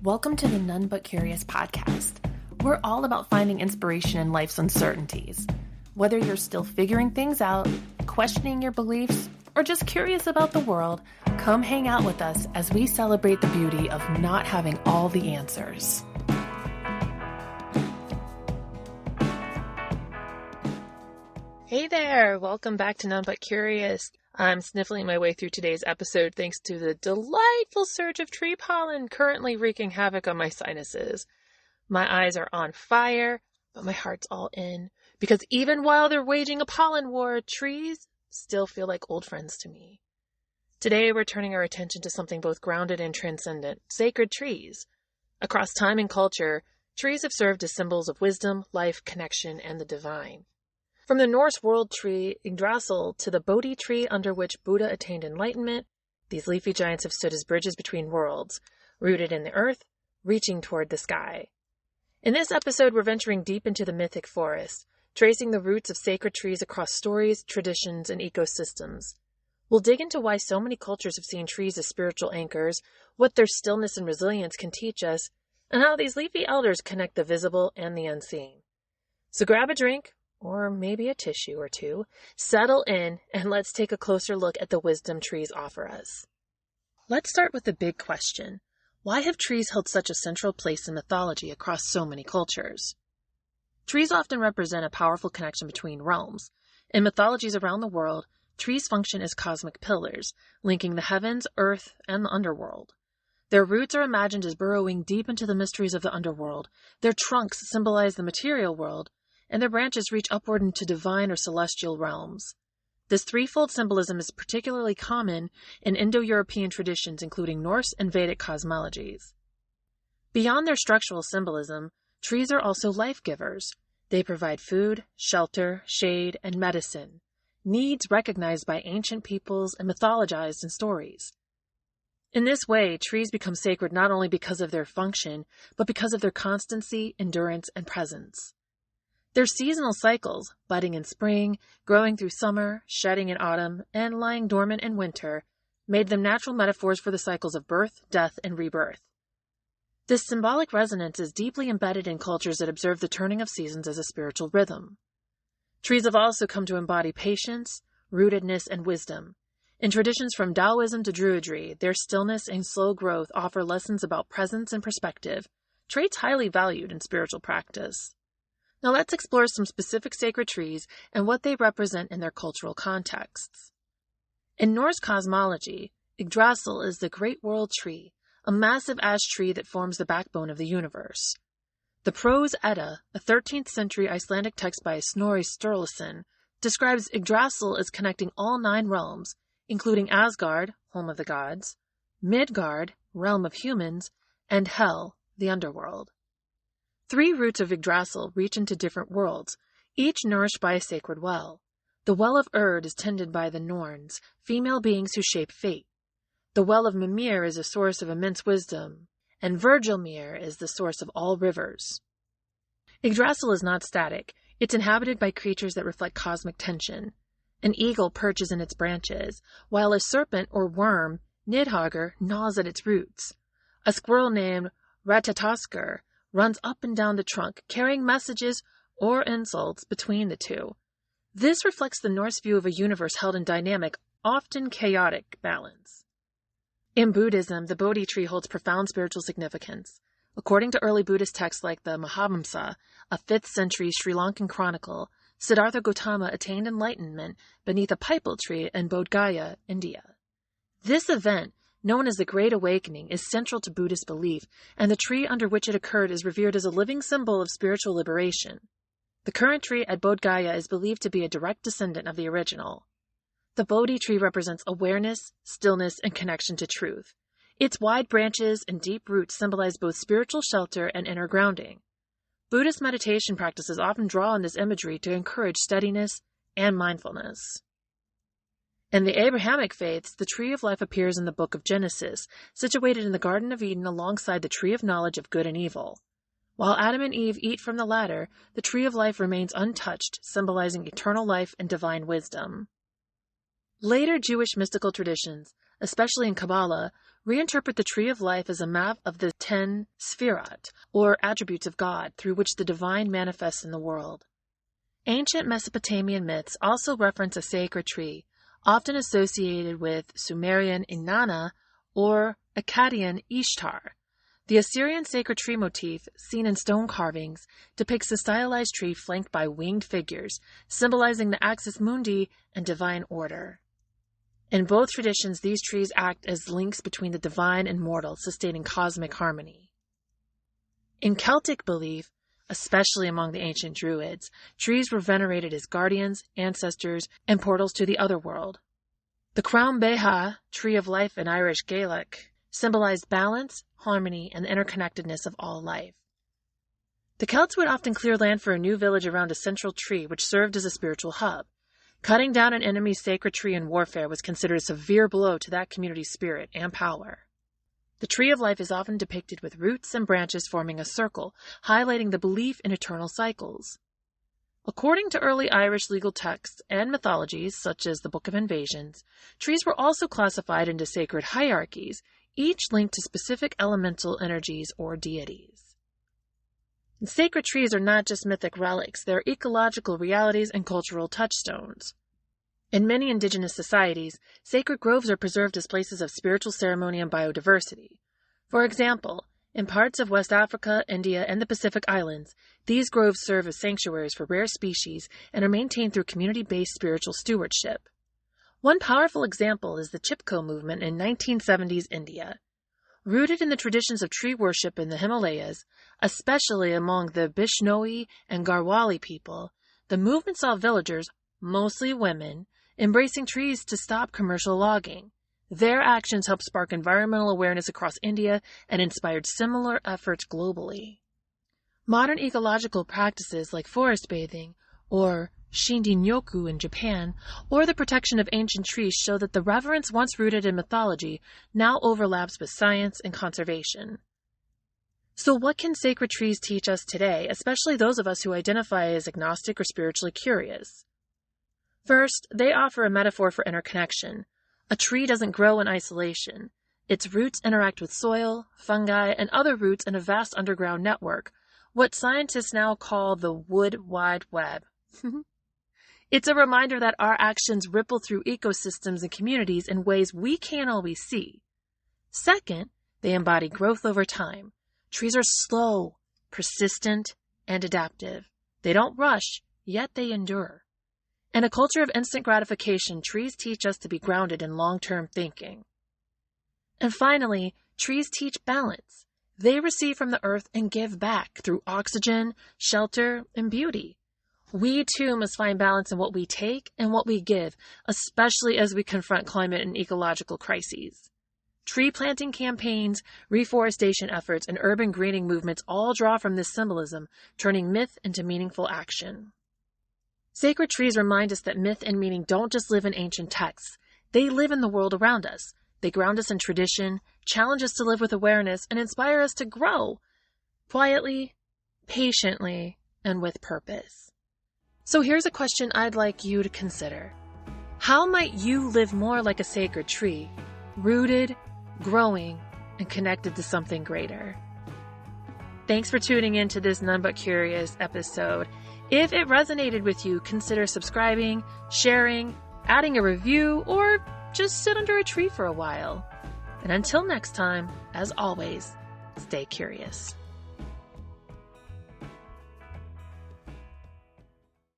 Welcome to the None But Curious podcast. We're all about finding inspiration in life's uncertainties. Whether you're still figuring things out, questioning your beliefs, or just curious about the world, come hang out with us as we celebrate the beauty of not having all the answers. Hey there! Welcome back to None But Curious. I'm sniffling my way through today's episode thanks to the delightful surge of tree pollen currently wreaking havoc on my sinuses. My eyes are on fire, but my heart's all in, because even while they're waging a pollen war, trees still feel like old friends to me. Today we're turning our attention to something both grounded and transcendent, sacred trees. Across time and culture, trees have served as symbols of wisdom, life, connection, and the divine. From the Norse world tree Yggdrasil to the Bodhi Tree under which Buddha attained enlightenment, these leafy giants have stood as bridges between worlds, rooted in the earth, reaching toward the sky. In this episode, we're venturing deep into the mythic forest, tracing the roots of sacred trees across stories, traditions, and ecosystems. We'll dig into why so many cultures have seen trees as spiritual anchors, what their stillness and resilience can teach us, and how these leafy elders connect the visible and the unseen. So grab a drink, or maybe a tissue or two, settle in, and let's take a closer look at the wisdom trees offer us. Let's start with the big question. Why have trees held such a central place in mythology across so many cultures? Trees often represent a powerful connection between realms. In mythologies around the world, trees function as cosmic pillars, linking the heavens, earth, and the underworld. Their roots are imagined as burrowing deep into the mysteries of the underworld. Their trunks symbolize the material world, and their branches reach upward into divine or celestial realms. This threefold symbolism is particularly common in Indo-European traditions, including Norse and Vedic cosmologies. Beyond their structural symbolism, trees are also life givers. They provide food, shelter, shade, and medicine, needs recognized by ancient peoples and mythologized in stories. In this way, trees become sacred not only because of their function, but because of their constancy, endurance, and presence. Their seasonal cycles, budding in spring, growing through summer, shedding in autumn, and lying dormant in winter, made them natural metaphors for the cycles of birth, death, and rebirth. This symbolic resonance is deeply embedded in cultures that observe the turning of seasons as a spiritual rhythm. Trees have also come to embody patience, rootedness, and wisdom. In traditions from Taoism to Druidry, their stillness and slow growth offer lessons about presence and perspective, traits highly valued in spiritual practice. Now let's explore some specific sacred trees and what they represent in their cultural contexts. In Norse cosmology, Yggdrasil is the Great World Tree, a massive ash tree that forms the backbone of the universe. The Prose Edda, a 13th century Icelandic text by Snorri Sturluson, describes Yggdrasil as connecting all 9 realms, including Asgard, home of the gods, Midgard, realm of humans, and Hel, the underworld. 3 roots of Yggdrasil reach into different worlds, each nourished by a sacred well. The well of Urd is tended by the Norns, female beings who shape fate. The well of Mimir is a source of immense wisdom, and Virgilmere is the source of all rivers. Yggdrasil is not static. It's inhabited by creatures that reflect cosmic tension. An eagle perches in its branches, while a serpent or worm, Nidhogger, gnaws at its roots. A squirrel named Ratatoskr runs up and down the trunk, carrying messages or insults between the two. This reflects the Norse view of a universe held in dynamic, often chaotic, balance. In Buddhism, the Bodhi Tree holds profound spiritual significance. According to early Buddhist texts like the Mahavamsa, a 5th century Sri Lankan chronicle, Siddhartha Gautama attained enlightenment beneath a pipal tree in Bodh Gaya, India. This event, known as the Great Awakening, is central to Buddhist belief, and the tree under which it occurred is revered as a living symbol of spiritual liberation. The current tree at Bodh Gaya is believed to be a direct descendant of the original. The Bodhi tree represents awareness, stillness, and connection to truth. Its wide branches and deep roots symbolize both spiritual shelter and inner grounding. Buddhist meditation practices often draw on this imagery to encourage steadiness and mindfulness. In the Abrahamic faiths, the tree of life appears in the book of Genesis, situated in the Garden of Eden alongside the tree of knowledge of good and evil. While Adam and Eve eat from the latter, the tree of life remains untouched, symbolizing eternal life and divine wisdom. Later Jewish mystical traditions, especially in Kabbalah, reinterpret the tree of life as a map of the 10 Sfirat, or attributes of God, through which the divine manifests in the world. Ancient Mesopotamian myths also reference a sacred tree, often associated with Sumerian Inanna or Akkadian Ishtar. The Assyrian sacred tree motif, seen in stone carvings, depicts a stylized tree flanked by winged figures, symbolizing the axis mundi and divine order. In both traditions, these trees act as links between the divine and mortal, sustaining cosmic harmony. In Celtic belief, especially among the ancient Druids, trees were venerated as guardians, ancestors, and portals to the other world. The Crown Beha, tree of life in Irish Gaelic, symbolized balance, harmony, and the interconnectedness of all life. The Celts would often clear land for a new village around a central tree, which served as a spiritual hub. Cutting down an enemy's sacred tree in warfare was considered a severe blow to that community's spirit and power. The tree of life is often depicted with roots and branches forming a circle, highlighting the belief in eternal cycles. According to early Irish legal texts and mythologies, such as the Book of Invasions, trees were also classified into sacred hierarchies, each linked to specific elemental energies or deities. And sacred trees are not just mythic relics, they're ecological realities and cultural touchstones. In many indigenous societies, sacred groves are preserved as places of spiritual ceremony and biodiversity. For example, in parts of West Africa, India, and the Pacific Islands, these groves serve as sanctuaries for rare species and are maintained through community-based spiritual stewardship. One powerful example is the Chipko movement in 1970s India. Rooted in the traditions of tree worship in the Himalayas, especially among the Bishnoi and Garhwali people, the movement saw villagers, mostly women, embracing trees to stop commercial logging. Their actions helped spark environmental awareness across India and inspired similar efforts globally. Modern ecological practices like forest bathing, or Shinrin-yoku in Japan, or the protection of ancient trees show that the reverence once rooted in mythology now overlaps with science and conservation. So what can sacred trees teach us today, especially those of us who identify as agnostic or spiritually curious? First, they offer a metaphor for interconnection. A tree doesn't grow in isolation. Its roots interact with soil, fungi, and other roots in a vast underground network, what scientists now call the Wood Wide Web. It's a reminder that our actions ripple through ecosystems and communities in ways we can't always see. Second, they embody growth over time. Trees are slow, persistent, and adaptive. They don't rush, yet they endure. In a culture of instant gratification, trees teach us to be grounded in long-term thinking. And finally, trees teach balance. They receive from the earth and give back through oxygen, shelter, and beauty. We too must find balance in what we take and what we give, especially as we confront climate and ecological crises. Tree planting campaigns, reforestation efforts, and urban greening movements all draw from this symbolism, turning myth into meaningful action. Sacred trees remind us that myth and meaning don't just live in ancient texts. They live in the world around us. They ground us in tradition, challenge us to live with awareness, and inspire us to grow quietly, patiently, and with purpose. So here's a question I'd like you to consider. How might you live more like a sacred tree, rooted, growing, and connected to something greater? Thanks for tuning in to this None But Curious episode. If it resonated with you, consider subscribing, sharing, adding a review, or just sit under a tree for a while. And until next time, as always, stay curious.